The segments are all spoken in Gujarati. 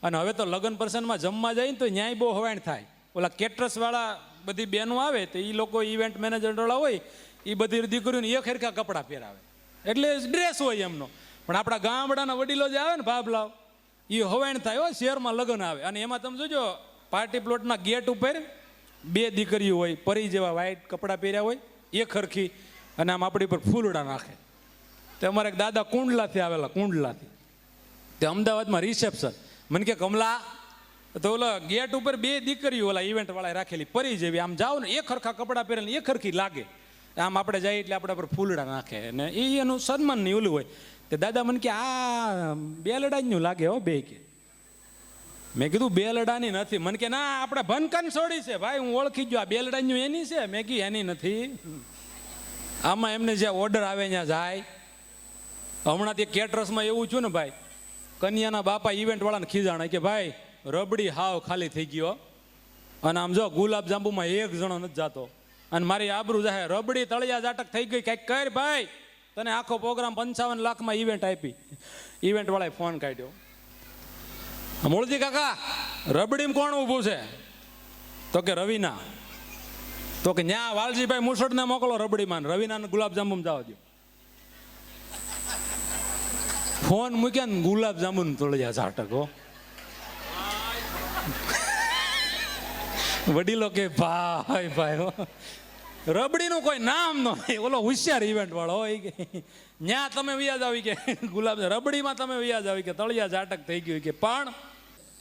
અને હવે તો લગ્ન પ્રસંગમાં જમવા જાય ને તો ન્યાય બહુ હવાણ થાય. ઓલા કેટરસવાળા બધી બહેનો આવે તો એ લોકો ઇવેન્ટ મેનેજરવાળા હોય, એ બધી દીકરીઓને એક હરખા કપડાં પહેરાવે, એટલે ડ્રેસ હોય એમનો. પણ આપણા ગામડાના વડીલો જે આવે ને ભાભલાવ, એ હવાણ થાય હો. શહેરમાં લગ્ન આવે અને એમાં તમે જોજો પાર્ટી પ્લોટના ગેટ ઉપર 2 દીકરીઓ હોય, પરી જેવા વ્હાઈટ કપડાં પહેર્યા હોય, એક હરખી, અને આમ આપણી પર ફૂલડા નાખે. તે અમારે એક દાદા કુંડલાથી આવેલા, કુંડલાથી, તે અમદાવાદમાં રિસેપ્શન. મને કે કમલા, તો ઓલા ગેટ ઉપર 2 દીકરીઓ ઓલા ઇવેન્ટ વાળા રાખેલી પરી જેવી, આમ જાઓ ને એક હરખા કપડાં પહેરેલી, એક હરખી લાગે. આમ આપણે જઈએ એટલે આપણા પર ફૂલડા નાખે અને એ એનું સન્માનની ઓલું હોય. તે દાદા મને કે આ બેલડાનું લાગે હો બે કે. મેં કીધું બેલડાની નથી. મને કે ના, આપણે ભનકન છોડી છે ભાઈ, હું ઓળખી ગયો, આ બેલડાનું એની છે. મેં કીધું એની નથી, આમાં એમને જ્યાં ઓર્ડર આવે ત્યાં જાય. હમણાં તે કેટરસમાં એવું છું ને ભાઈ, કન્યાના બાપા ઇવેન્ટ વાળાને ખીજાણા કે ભાઈ રબડી હાવ ખાલી થઈ ગયો, અને આમ જો ગુલાબ જાંબુમાં એક જણો નથી જાતો, અને મારી આબરૂ જાહે, રબડી તળિયા જાટક થઈ ગઈ, કંઈક કર ભાઈ. તને આખો પ્રોગ્રામ 55 લાખમાં ઇવેન્ટ આપી. ઇવેન્ટ વાળાએ ફોન કાઢ્યો, મૂળજી કાકા રબડીમાં કોણ ઊભું છે? તો કે રવિના. તો કે ન્યા વાલજીભાઈ મુસળને મોકલો રબડીમાં, રવિના ગુલાબ જાંબુમાં જવા દો. ફોન મૂક્યા ને ગુલાબ જાંબુ તળિયા ઝાટકો. વડીલો કે ભાઈ ભાઈ રબડીનું કોઈ નામ ન હોય. ઓલો હોશિયાર ઇવેન્ટ વાળો હોય કે ન્યા તમે વ્યાજ આવી કે ગુલાબ, રબડીમાં તમે વ્યાજ આવી કે તળિયા ઝાટક થઈ ગયું કે. પણ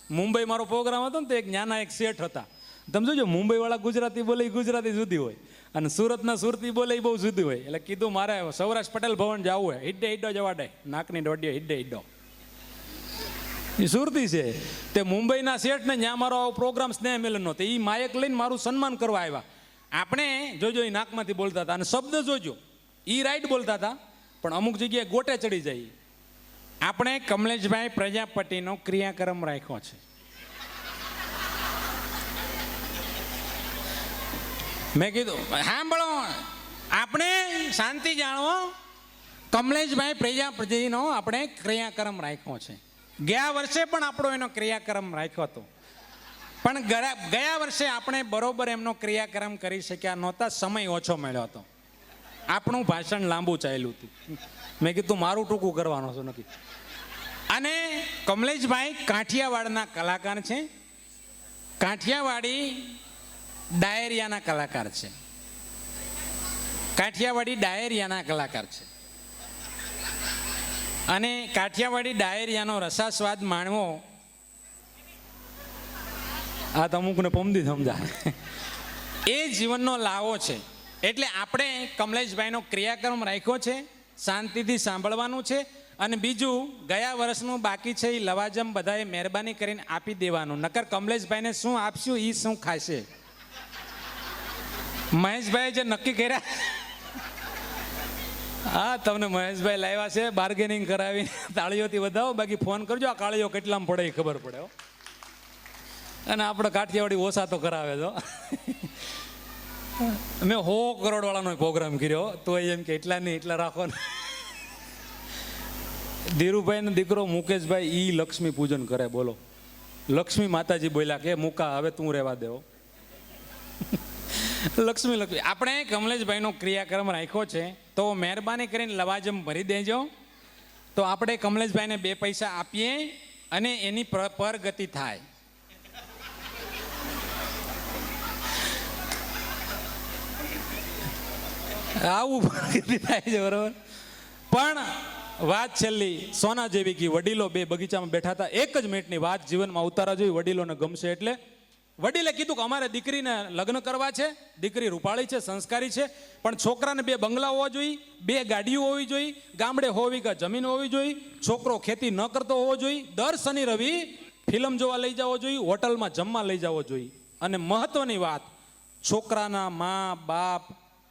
મુંબઈ મારો પ્રોગ્રામ હતો ને તો એક નાના એક શેઠ હતા. તમે જોજો મુંબઈ વાળા ગુજરાતી બોલે, ગુજરાતી જુદી હોય, અને સુરતના સુરતી બોલે બહુ જુદી હોય. એટલે કીધું મારે સૌરાષ્ટ્ર પટેલ ભવન જવું હોય, હિડ્ડે હિડ્ડો જવા દે, નાકની દોડીએ હિડ્ડે હિડ્ડો, એ સુરતી છે. તે મુંબઈના શેઠને ત્યાં મારો પ્રોગ્રામ સ્નેહ મિલનનો, તો એ માયક લઈને મારું સન્માન કરવા આવ્યા. આપણે જોજો એ નાકમાંથી બોલતા હતા, અને શબ્દ જોજો એ રાઈટ બોલતા હતા, પણ અમુક જગ્યાએ ગોટે ચડી જાય. આપણે કમલેશભાઈ પ્રજાપતિનો ક્રિયાક્રમ રાખ્યો છે. મેં કીધું સાંભળો, આપણે શાંતિ જાણવો, કમલેશભાઈ પ્રજાપતિનો આપણે ક્રિયાક્રમ રાખ્યો છે. ગયા વર્ષે પણ આપણો એનો ક્રિયાક્રમ રાખ્યો હતો, પણ ગયા વર્ષે આપણે બરોબર એમનો ક્રિયાક્રમ કરી શક્યા નહોતા, સમય ઓછો મળ્યો હતો, આપણું ભાષણ લાંબુ ચાલ્યું હતું. મેં કીધું મારું ટૂંકું કરવાનો છું નક્કી. અને કમલેશભાઈ કાઠિયાવાડના કલાકાર છે, કાઠિયાવાડી ડાયરિયાના કલાકાર છે, કાઠિયાવાડી ડાયરિયાના કલાકાર છે. અને કાઠિયાવાડી ડાયરિયાનો રસાસ્વાદ માણવો આ તો અમુકને પમદી સમજાય, એ જીવનનો લાવો છે. એટલે આપણે કમલેશભાઈનો ક્રિયાક્રમ રાખ્યો છે, શાંતિથી સાંભળવાનું છે. અને બીજું, ગયા વર્ષનું બાકી છે એ લવાજમ બધાએ મહેરબાની કરીને આપી દેવાનું, નકર કમલેશભાઈને શું આપશું એ શું ખાશે. મહેશભાઈ જે નક્કી કર્યા, હા તમને મહેશભાઈ લાવ્યા છે, બાર્ગેનિંગ કરાવી તાળીઓથી વધાવો, બાકી ફોન કરજો, આ કાળીઓ કેટલામાં પડે એ ખબર પડે. અને આપણે કાઠિયાવાડી ઓછા તો કરાવે છો. મેં 100 કરોડ વાળાનો પ્રોગ્રામ કર્યો, તો એમ કે એટલા નહીં એટલા રાખો ને. ધીરુભાઈનો દીકરો મુકેશભાઈ ઈ લક્ષ્મી પૂજન કરે, બોલો. લક્ષ્મી માતાજી બોલ્યા કે મુકા હવે તું રહેવા દેવો. લક્ષ્મી લક્ષ્મી. આપણે કમલેશભાઈનો ક્રિયાક્રમ રાખ્યો છે, તો મહેરબાની કરીને લવાજમ ભરી દેજો, તો આપણે કમલેશભાઈને 2 પૈસા આપીએ અને એની પરગતિ થાય. આવું પરગતિ થાય છે, બરોબર. પણ વાત છેલ્લી સોના જેવી કે વડીલો 2 બગીચામાં બેઠા હતા, એક જ મિનિટની વાત જીવનમાં ઉતારા જોઈ, વડીલોને ગમશે. એટલે વડીલે કીધું કે અમારે દીકરીને લગ્ન કરવા છે, દીકરી રૂપાળી છે, સંસ્કારી છે, પણ છોકરાને 2 બંગલા હોવા જોઈએ, 2 ગાડીઓ હોવી જોઈએ, ગામડે હોવી કે જમીન હોવી જોઈએ, છોકરો ખેતી ન કરતો હોવો જોઈએ, દર શનિ રવિ ફિલ્મ જોવા લઈ જવો જોઈએ, હોટલમાં જમવા લઈ જવો જોઈએ. અને મહત્વની વાત, છોકરાના મા બાપ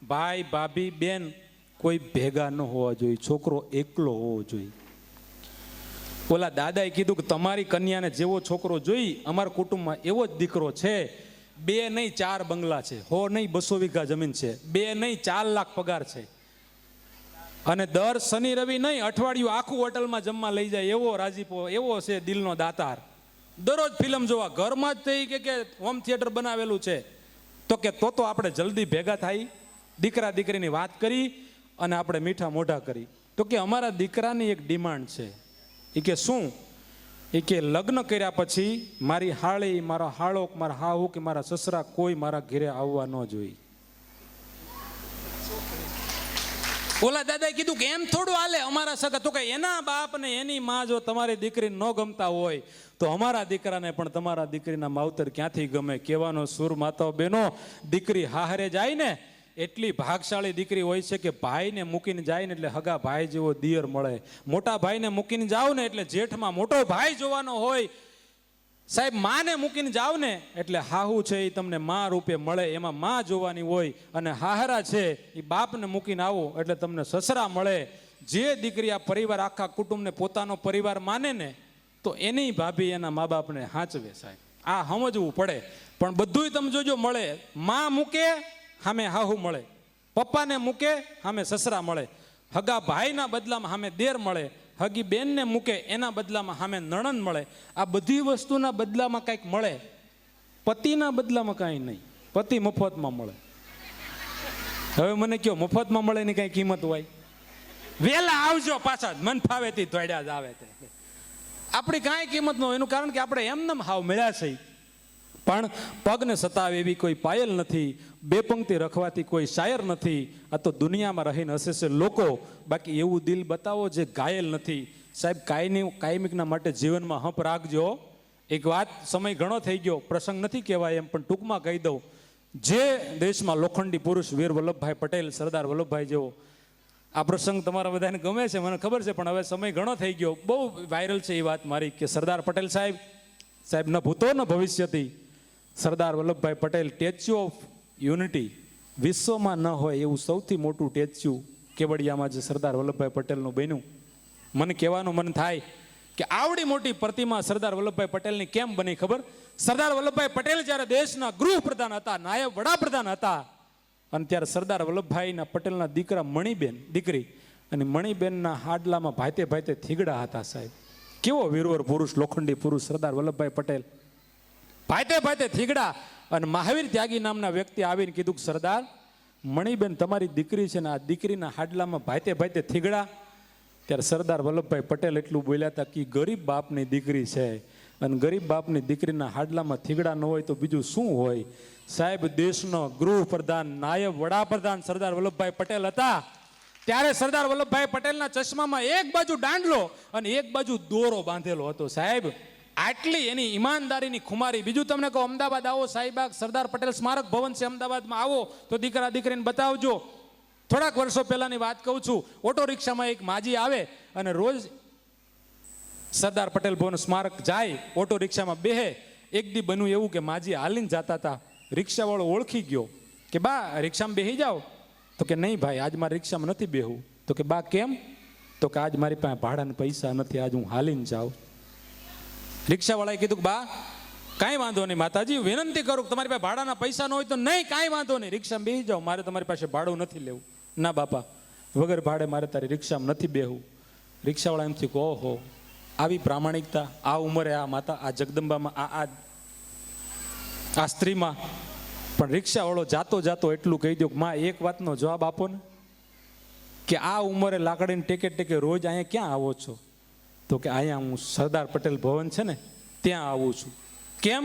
ભાઈ ભાભી બેન કોઈ ભેગા ન હોવા જોઈએ, છોકરો એકલો હોવો જોઈએ. ઓલા દાદાએ કીધું કે તમારી કન્યાને જેવો છોકરો જોઈ, અમારા કુટુંબમાં એવો જ દીકરો છે. 2 નહીં 4 બંગલા છે, 100 નહીં 200 વીઘા જમીન છે, 2 નહીં 4 લાખ પગાર છે, અને દર શનિ રવિ નહીં અઠવાડિયું આખું હોટલમાં જમવા લઈ જાય એવો રાજીપો, એવો છે દિલનો દાતાર. દરરોજ ફિલ્મ જોવા, ઘરમાં જ થઈ કે હોમ થિયેટર બનાવેલું છે. તો કે તો આપણે જલ્દી ભેગા થાય, દીકરા દીકરીની વાત કરી અને આપણે મીઠા મોઢા કરી. તો કે અમારા દીકરાની એક ડિમાન્ડ છે. એ કે શું? એ કે લગ્ન કર્યા પછી મારી હાળી, મારા હાળો, મારા હાહુ કે મારા સસરા કોઈ મારા ઘરે આવવા ન જોઈએ. ઓલા દાદાએ કીધું કે એમ થોડું હાલે અમારા સગા. તો કે એના બાપ ને એની માં જો તમારી દીકરી ન ગમતા હોય તો અમારા દીકરાને પણ તમારા દીકરીના માવતર ક્યાંથી ગમે? કહેવાનો સુર માતાઓ બહેનો, દીકરી હાહરે જાય ને એટલી ભાગશાળી દીકરી હોય છે કે ભાઈને મૂકીને જાય ને એટલે હગા ભાઈ જેવો દિયર મળે. મોટા ભાઈને મૂકીને જાવ ને એટલે જેઠમાં મોટો ભાઈ જોવાનો હોય. સાહેબ, માને મૂકીને જાવ ને એટલે હાહુ છે એ તમને મા રૂપે મળે, એમાં મા જોવાની હોય. અને હાહરા છે એ બાપને મૂકીને આવો એટલે તમને સસરા મળે. જે દીકરી આ પરિવાર, આખા કુટુંબને પોતાનો પરિવાર માને ને તો એની ભાભી એના મા બાપને હાંચવે. સાહેબ, આ સમજવું પડે. પણ બધુંય તમે જોજો મળે. મા મૂકે સામે હાહુ મળે, પપ્પાને મૂકે સામે સસરા મળે, હગા ભાઈના બદલામાં સામે દેર મળે, હગી બેનને મૂકે એના બદલામાં સામે નણંદ મળે. આ બધી વસ્તુના બદલામાં કંઈક મળે, પતિના બદલામાં કાંઈ નહીં. પતિ મફતમાં મળે. હવે મને કહો, મફતમાં મળે ની કાંઈ કિંમત હોય? વહેલા આવજો પાછા, મન ફાવે તે દોડ્યા જ આવે તે. આપણી કાંઈ કિંમત ન હોય. એનું કારણ કે આપણે એમને હાવ મળ્યા છે. પણ પગને સતાવે એવી કોઈ પાયલ નથી, બે પંક્તિ રખવાથી કોઈ શાયર નથી. આ તો દુનિયામાં રહીને હસે છે લોકો, બાકી એવું દિલ બતાવો જે ઘાયલ નથી. સાહેબ, કાયમિકના માટે જીવનમાં હંપ રાખજો. એક વાત, સમય ઘણો થઈ ગયો, પ્રસંગ નથી કહેવાય એમ, પણ ટૂંકમાં કહી દઉં. જે દેશમાં લોખંડી પુરુષ વીર વલ્લભભાઈ પટેલ, સરદાર વલ્લભભાઈ જેવો, આ પ્રસંગ તમારા બધાને ગમે છે મને ખબર છે, પણ હવે સમય ઘણો થઈ ગયો. બહુ વાયરલ છે એ વાત મારી કે સરદાર પટેલ સાહેબ ન ભૂતો ન ભવિષ્યથી, Sardar Vallabhbhai Patel statue of unity વિશ્વમાં ન હોય એવું સૌથી મોટું સ્ટેચ્યુ કેવડિયામાં જે સરદાર વલ્લભભાઈ પટેલનું બન્યું. મને કહેવાનું મન થાય કે આવડી મોટી પ્રતિમા સરદાર વલ્લભભાઈ પટેલની કેમ બની ખબર? સરદાર વલ્લભભાઈ પટેલ જ્યારે દેશના ગૃહપ્રધાન હતા, નાયબ વડાપ્રધાન હતા, અને ત્યારે સરદાર વલ્લભભાઈના પટેલના દીકરા મણિબેન, દીકરી, અને મણિબેનના હાડલામાં ભાતે ભાતે થીગડા હતા. સાહેબ, કેવો વીરવર પુરુષ, લોખંડી પુરુષ સરદાર વલ્લભભાઈ પટેલ, ભાતે ભાતે થીગડા. અને મહાવીર ત્યાગી નામના વ્યક્તિ આવીને કીધું કે સરદાર, મણિબેન તમારી દીકરી છે ને આ દીકરીના હાડલામાં ભાતે ભાતે થીગડા. ત્યારે સરદાર વલ્લભભાઈ પટેલ એટલું બોલ્યા હતા કે ગરીબ બાપની દીકરી છે, અને ગરીબ બાપની દીકરીના હાડલામાં થીગડા ન હોય તો બીજું શું હોય? સાહેબ, દેશનો ગૃહપ્રધાન, નાયબ વડાપ્રધાન સરદાર વલ્લભભાઈ પટેલ હતા. ત્યારે સરદાર વલ્લભભાઈ પટેલના ચશ્મામાં એક બાજુ દાંડલો અને એક બાજુ દોરો બાંધેલો હતો. સાહેબ, આટલી એની ઈમાનદારીની ખુમારી. બીજું તમને કહો, અમદાવાદ આવો, શાહીબાગ સરદાર પટેલ સ્મારક ભવન છે અમદાવાદમાં, આવો તો દીકરા દીકરીને બતાવજો. થોડાક વર્ષો પહેલાની વાત કહું છું, ઓટો રિક્ષામાં એક માજી આવે અને રોજ સરદાર પટેલ ભવન સ્મારક જાય, ઓટો રિક્ષામાં બેહે. એક દી બન્યું એવું કે માજી હાલીને જતા હતા, રિક્ષાવાળો ઓળખી ગયો કે બા રિક્ષામાં બેસી જાઓ. તો કે નહીં ભાઈ, આજ મારે રિક્ષામાં નથી બેહવું. તો કે બા કેમ? તો કે આજ મારી પાસે ભાડાના પૈસા નથી, આજ હું હાલીને જાઉં. રિક્ષાવાળાએ કીધું કે બા કાંઈ વાંધો નહીં માતાજી, વિનંતી કરું તમારી પાસે ભાડાના પૈસા ન હોય તો નહીં, કાંઈ વાંધો નહીં, રિક્ષામાં બેસી જાઓ, મારે તમારી પાસે ભાડું નથી લેવું. ના બાપા, વગર ભાડે મારે તારી રિક્ષામાં નથી બેહવું. રિક્ષાવાળા એમથી કહો, ઓહો, આવી પ્રામાણિકતા આ ઉંમરે, આ માતા, આ જગદંબામાં, આ સ્ત્રીમાં. પણ રિક્ષાવાળો જાતો જાતો એટલું કહી દો કે માં એક વાતનો જવાબ આપો ને, કે આ ઉંમરે લાકડીને ટેકે ટેકે રોજ અહીંયા ક્યાં આવો છો? તો કે અહીંયા હું સરદાર પટેલ ભવન છે ને ત્યાં આવું છું. કેમ?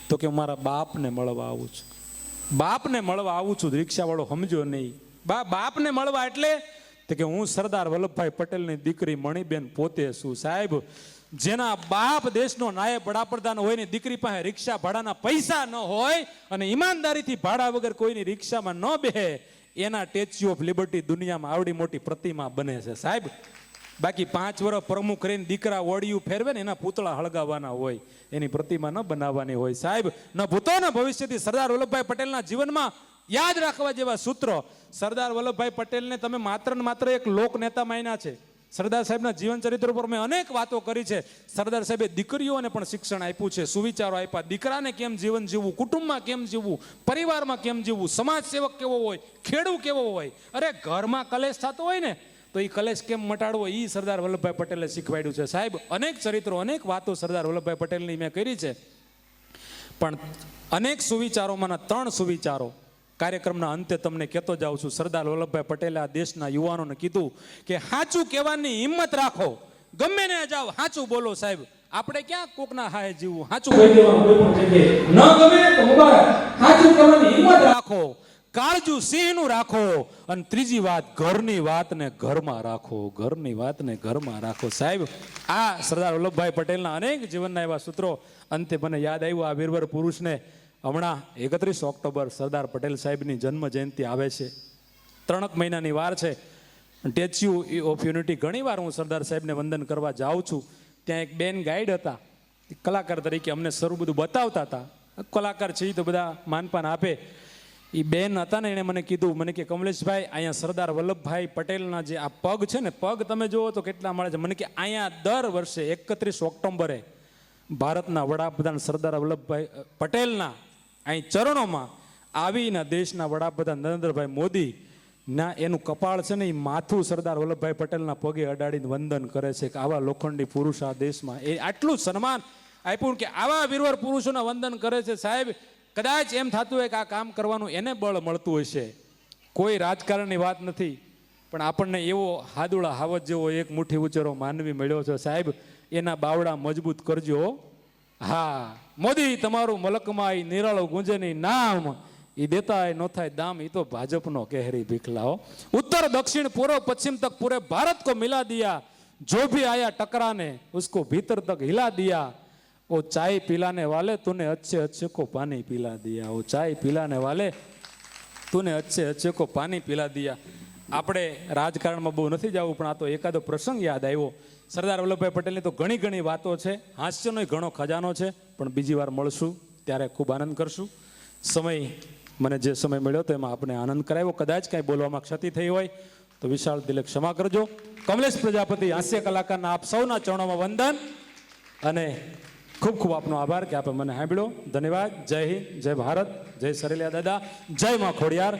તો કે મારા બાપને મળવા આવું છું. બાપને મળવા આવું છું. રિક્ષાવાળો સમજો નહીં. બાપને મળવા એટલે? તો કે હું સરદાર વલ્લભભાઈ પટેલની દીકરી મણિબેન પોતે છું. સાહેબ, જેના બાપ દેશનો નાયબ વડાપ્રધાન હોય ને દીકરી પાસે રિક્ષા ભાડાના પૈસા ન હોય અને ઈમાનદારીથી ભાડા વગર કોઈની રિક્ષામાં ન બેહે, એના સ્ટેચ્યુ ઓફ લિબર્ટી દુનિયામાં આવડી મોટી પ્રતિમા બને છે. સાહેબ, બાકી 5 વર્ષ પ્રમુખ રહીને દીકરા ઓડિયું ફેરવે ને એના પૂતળા હળગાવવાના હોય, એની પ્રતિમા ન બનાવવાની હોય. સાહેબ, ન ભૂતો ન ભવિષ્યથી સરદાર વલ્લભભાઈ પટેલના જીવનમાં યાદ રાખવા જેવા સૂત્રો. સરદાર વલ્લભભાઈ પટેલને તમે માત્ર ને માત્ર એક લોક નેતા માન્યા છે. સરદાર સાહેબના જીવન ચરિત્ર પર મેં અનેક વાતો કરી છે. સરદાર સાહેબે દીકરીઓને પણ શિક્ષણ આપ્યું છે, સુવિચારો આપ્યા, દીકરાને કેમ જીવન જીવવું, કુટુંબમાં કેમ જીવવું, પરિવારમાં કેમ જીવવું, સમાજ સેવક કેવો હોય, ખેડૂત કેવો હોય. અરે ઘરમાં કલેશ થતો હોય ને તો એ કલેશ કેમ મટાડવો એ સરદાર વલ્લભભાઈ પટેલે શીખવાડ્યું છે. સાહેબ, અનેક ચરિત્રો, અનેક વાતો સરદાર વલ્લભભાઈ પટેલની મેં કરી છે, પણ અનેક સુવિચારોમાંના 3 સુવિચારો કાર્યક્રમના અંતે તમને કહેતો જાઉં છું. સરદાર વલ્લભભાઈ પટેલે આ દેશના યુવાનોને કીધું કે સાચું કહેવાની હિંમત રાખો, ગમે ને જાઓ સાચું બોલો. સાહેબ, આપણે ક્યાં કોકના હાય જીવવું, સાચું કહી દેવાનું કોઈ પણ જગ્યાએ. ન ગમે તો મુબારક, સાચું કહેવાની હિંમત રાખો, કાળજુ સિંહનું રાખો, અને ત્રીજી વાત, ઘરની વાતને ઘરમાં રાખો, ઘરની વાતને ઘરમાં રાખો. સાહેબ, આ સરદાર વલ્લભભાઈ પટેલના અનેક જીવનના એવા સૂત્રો અંતે મને યાદ આવ્યું. આ વીરવર પુરુષને હમણાં 31 ઓક્ટોબર સરદાર પટેલ સાહેબની જન્મ જયંતિ આવે છે. 3 મહિનાની વાર છે. સ્ટેચ્યુ ઓફ યુનિટી ઘણી વાર હું સરદાર સાહેબને વંદન કરવા જાઉં છું. ત્યાં એક બેન ગાઈડ હતા, કલાકાર તરીકે અમને સરું બધું બતાવતા હતા. કલાકાર છે એ તો બધા માનપાન આપે. એ બેન હતા ને, એણે મને કીધું, મને કે કમલેશભાઈ, અહીંયા સરદાર વલ્લભભાઈ પટેલના જે આ પગ છે ને, પગ તમે જુઓ તો કેટલા મળે છે. મને કે અહીંયા દર વર્ષે 31 ઓક્ટોબરે ભારતના વડાપ્રધાન સરદાર વલ્લભભાઈ પટેલના અહીં ચરણોમાં આવીને દેશના વડાપ્રધાન નરેન્દ્રભાઈ મોદી ના એનું કપાળ છે ને, એ માથું સરદાર વલ્લભભાઈ પટેલના પગે અડાડીને વંદન કરે છે કે આવા લોખંડી પુરુષ આ દેશમાં, એ આટલું સન્માન આપ્યું કે આવા વીરવર પુરુષોના વંદન કરે છે. સાહેબ, કદાચ એમ થતું હોય કે આ કામ કરવાનું એને બળ મળતું હશે. કોઈ રાજકારણની વાત નથી, પણ આપણને એવો હાદુડા હાવત જેવો એક મુઠ્ઠી ઉચેરો માનવી મળ્યો છે. સાહેબ, એના બાવડા મજબૂત કરજો. હા, મોદી તમારું મલકમાં એ નિરાળો ગુંજેની નામ, એ દેતા નો થાય દામ, એ તો ભાજપનો કહેરી ભીખલાઓ. ઉત્તર દક્ષિણ પૂર્વ પશ્चिम तक पूरे भारत को मिला दिया, जो भी आया टकराने उसको भीतर तक हिला दिया, वो चाय पिलाने वाले तूने अच्छे अच्छे को पानी पिला दिया, वो चाय पिलाने वाले तूने अच्छे अच्छे को पानी पिला दिया. આપણે રાજકારણમાં બહુ નથી જવું, પણ આ તો એકાદો પ્રસંગ યાદ આવ્યો. સરદાર વલ્લભભાઈ પટેલની તો ઘણી ઘણી વાતો છે, હાસ્યનો ઘણો ખજાનો છે, પણ બીજી વાર મળશું ત્યારે ખૂબ આનંદ કરશું. સમય, મને જે સમય મળ્યો તો એમાં આપણે આનંદ કરાવ્યો. કદાચ કાંઈ બોલવામાં ક્ષતિ થઈ હોય તો વિશાળ દિલે ક્ષમા કરજો. કમલેશ પ્રજાપતિ હાસ્ય કલાકારના આપ સૌના ચરણોમાં વંદન અને ખૂબ ખૂબ આપનો આભાર કે આપે મને સાંભળ્યો. ધન્યવાદ. જય હિન્દ, જય ભારત, જય સરેલિયા દાદા, જય માં ખોડિયાર.